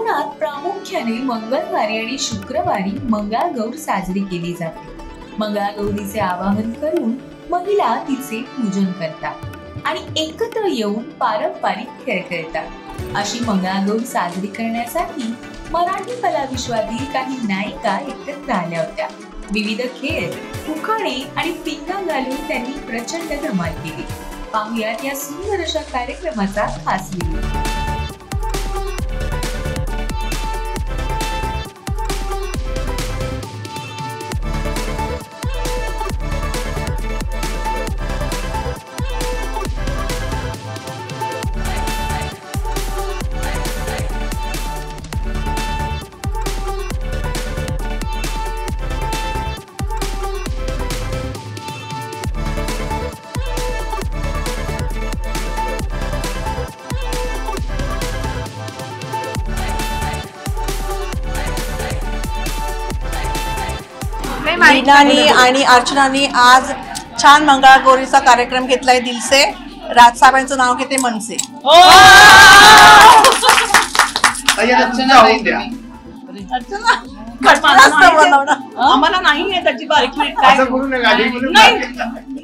कोकणात प्रामुख्याने मंगळवारी आणि शुक्रवारी मंगळागौर साजरी केली जाते। मंगळागौरीचे आवाहन करून महिला तिचे पूजन करतात आणि एकत्र येऊन पारंपरिक खेळ खेळतात। अशी मंगळागौर साजरी करण्यासाठी मराठी कला विश्वातील काही नायिका एकत्र आल्या होत्या। विविध खेळ, उखाणे आणि पिंगा घालून त्यांनी प्रचंड धमाल केली। पाहुयात या सुंदर अशा कार्यक्रमाचा खास व्हिडिओ। मीनानी आणि अर्चनानी आज छान मंगळागौरीचा कार्यक्रम घेतलाय। दिलसे राजसाहेबांचं नाव घेते मनसे। आम्हाला नाही आहे त्याची बारीकी काय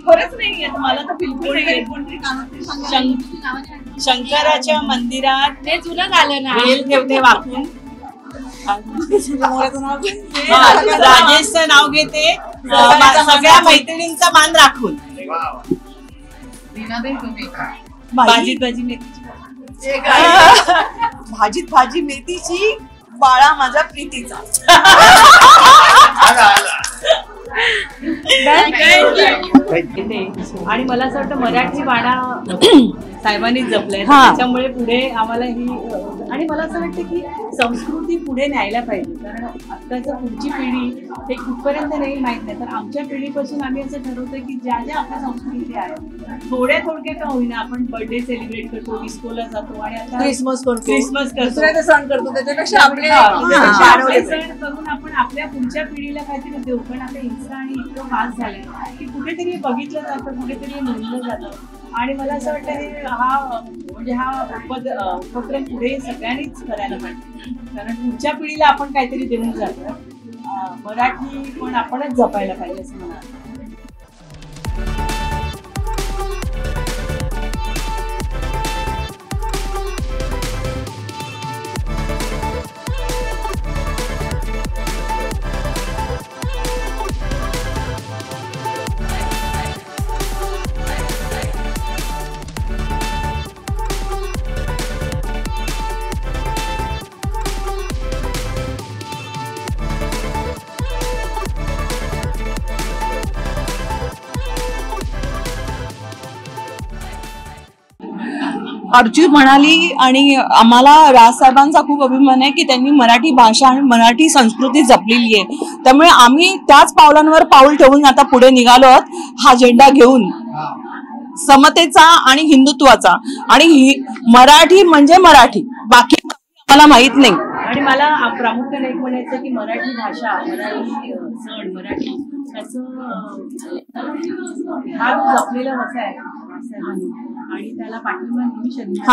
खरंच नाही आहे मला तर बिलकुल नाही। शंकराच्या मंदिरात ते जुनं झालं ना, वेल ठेवते वाकून राजेशचं नाव घेते, सगळ्या मैत्रिणींचा मान राखून भाजीत भाजी मेथीची भाजीत भाजी मेथीची बाळा माझ्या प्रीतीचा। आणि मला असं वाटतं मराठी बाणा साहेबांनी जपलंय, त्याच्यामुळे पुढे आम्हाला ही आणि मला असं वाटतं की संस्कृती पुढे न्यायला पाहिजे। कारण आत्ताच्या पुढची पिढी ते कुठपर्यंत नाही माहित नाही, तर आमच्या पिढीपासून आम्ही असं ठरवतोय की ज्या ज्या आपल्या संस्कृती आहेत थोड्या थोडक्या का होईना आपण बर्थडे सेलिब्रेट करतो, डिस्कोला जातो आणि आता क्रिसमस करतो, सण करतो, त्याच्यापेक्षा आपले सण करून आपण आपल्या पुढच्या पिढीला काहीतरी देऊ। पण आता इन्स्टा आणि इतकं फास्ट झालंय की कुठेतरी बघितलं जातं, कुठेतरी नोंदलं जातं आणि मला असं वाटतं हा उपक्रम पुढे सगळ्यांनीच करायला पाहिजे। कारण पुढच्या पिढीला आपण काहीतरी देऊन जातो, मराठी पण आपणच जपायला पाहिजे असं मला वाटतं। अर्जुन म्हणाली आणि आम्हाला राजसाहेबांचा खूप अभिमान आहे की त्यांनी मराठी भाषा आणि मराठी संस्कृती जपलेली आहे। त्यामुळे आम्ही त्याच पावलांवर पाऊल ठेवून आता पुढे निघालो आहोत, हा झेंडा घेऊन समतेचा आणि हिंदुत्वाचा। आणि मराठी म्हणजे मराठी, बाकी आम्हाला माहित नाही। आणि मला प्रामुख्याने एक म्हणायचं की मराठी भाषा, मराठी सण, मराठी त्याचं हा जपलेला वसा आहे आणि त्याला पाठिंबा नेहमी शक्य